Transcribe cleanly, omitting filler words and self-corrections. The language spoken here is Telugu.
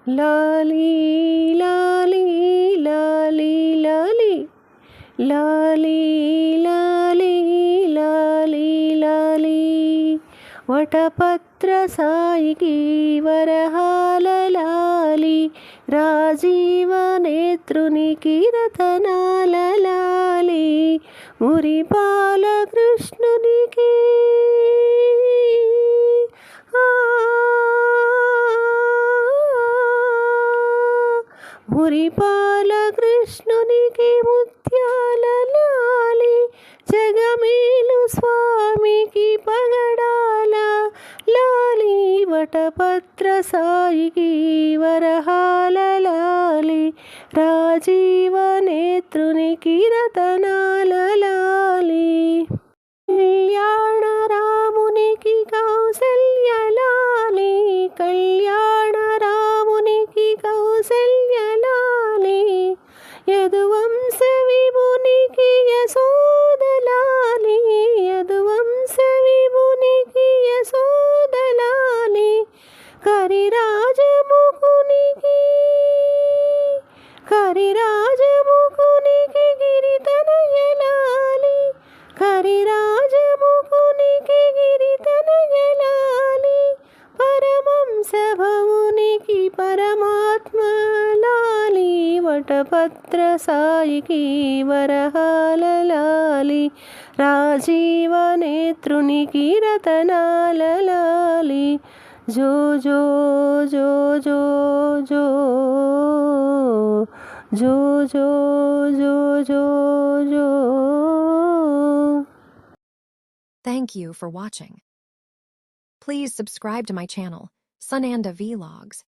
లాలీ లాలీ లాలీ లాలీ లాలీ లాలీ లాలీ లాలీ వటపత్ర సాయికి వరహాల లాలి రాజీవ నేత్రునికి రతనాల లాలి మురిపాల కృష్ణునికి మురిపాల కృష్ణునికి ముత్యాల లాలి జగమేలు స్వామికి పగడాల లాలి వటపత్ర సాయికి వరహాల లాలి రాజీవ నేత్రునికి రతనాల లాలి కళ్యాణ రామునికి కౌసల్య లాలి కళ్యాణ రామునికి కౌసల్య లాలి యదువంశ విభునికి యశోద లాలి యదువంశ విభునికి యశోద లాలి కరిరాజముకునికి గిరితనయ లాలి కరిరాజముకునికి గిరితనయ లాలి పరమంశ భవునికి పరమాత్మ లాలి వటపత్ర సాయికి వరహాల లాలి రాజీవ నేత్రునికి రతనాల లాలి జో జో జో జో జో జో జో జో జో జో. Thank you for watching. Please subscribe to my channel, Sunanda Vlogs.